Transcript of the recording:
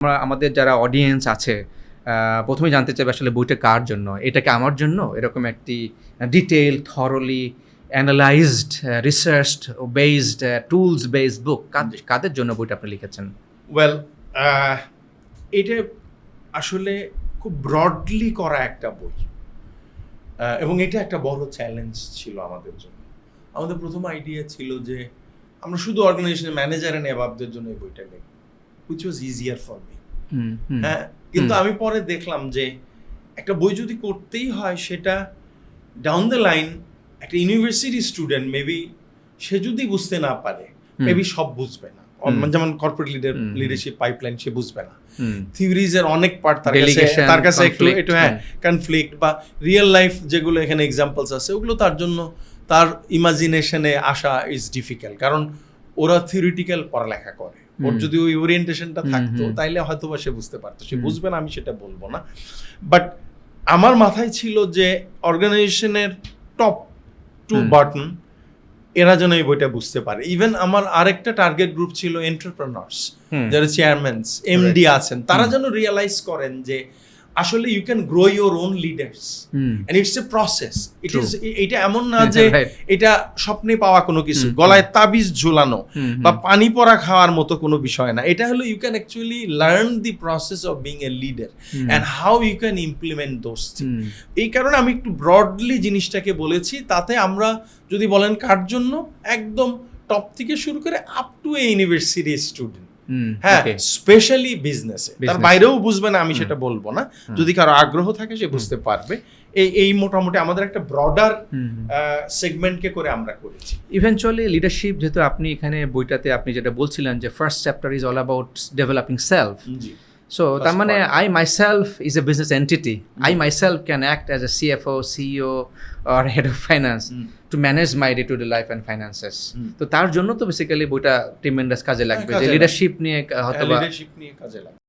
আমরা আমাদের যারা অডিয়েন্স আছে প্রথমেই জানতে চাইবে আসলে বইটা কার জন্য? এটা কি আমার জন্য? এরকম একটি detail, thoroughly analysed, researched based, tools based book কাদের জন্য বইটা আপনি লিখেছেন? ওয়েল এটা আসলে খুব ব্রডলি করা একটা বই, এবং এটা একটা বড় চ্যালেঞ্জ ছিল আমাদের জন্য। আমাদের প্রথম আইডিয়া ছিল যে আমরা শুধু অর্গানাইজেশনের ম্যানেজার এন্ড অ্যাবাবদের জন্য এই বইটা লিখব, which was easier for me. হ্যাঁ, কিন্তু আমি পরে দেখলাম যে একটা বই যদি করতেই হয়, সেটা ডাউন দ্য লাইন একটা ইউনিভার্সিটি স্টুডেন্ট মেবি সে যদি বুঝতে না পারে, মেবি সব বুঝবে না। যেমন কর্পোরেট লিডারশিপ পাইপলাইন সে বুঝবে না, থিওরিজের অনেক পার্ট তার কাছে একটু কনফ্লিক্ট বা রিয়েল লাইফ যেগুলো এখানে এক্সাম্পলস আছে ওগুলো তার জন্য তার ইমাজিনেশনে আসা ইজ ডিফিকাল্ট, কারণ ওরা থিওরিটিক্যাল পড়ালেখা করে। ওর যদি ওই ওরিয়েন্টেশনটা থাকতো তাইলে হয়তো বা সে বুঝতে পারতো। সে বুঝবে না আমি সেটা বলবো না, বাট আমার মাথায় ছিল যে অর্গানাইজেশনের টপ 2 বাটন এরা যেন এই বইটা বুঝতে পারে। ইভেন আমার আরেকটা টার্গেট গ্রুপ ছিল এন্টারপ্রেনার্স, যারা চেয়ারম্যানস এমডি আছেন, তারা যেন রিয়েলাইজ করেন যে আসলে you can grow your own leaders and it's a process. এটা এমন না যে এটা স্বপ্নে পাওয়া কোনো কিছু, গলায় তাবিজ ঝুলানো বা পানি পড়া খাওয়ার মতো কোনো বিষয় না। এটা হলো you can actually learn the process of being a leader and how you can implement those things. এই কারণে আমি একটু ব্রডলি জিনিসটাকে বলেছি। তাতে আমরা যদি বলেন কার জন্য, একদম টপ থেকে শুরু করে up to a university student, হ্যাঁ, স্পেশালি বিজনেসে। তার বাইরেও বুঝবে না আমি সেটা বলবো না, যদি কারো আগ্রহ থাকে সে বুঝতে পারবে। এই মোটামুটি আমাদের একটা ব্রডার সেগমেন্টকে করে আমরা করেছি। ইভেনচুয়ালি লিডারশিপ, যেহেতু আপনি এখানে বইটাতে আপনি যেটা বলছিলেন যে first chapter is all about developing self. So তার মানে I myself is a business entity. I myself can act as a CFO, CEO or head of finance to manage my day-to-day life and finances. তো তার জন্য তো basically বইটা tremendous কাজে লাগবে, যে লিডারশিপ নিয়ে হয়তো লিডারশিপ নিয়ে কাজে লাগবে।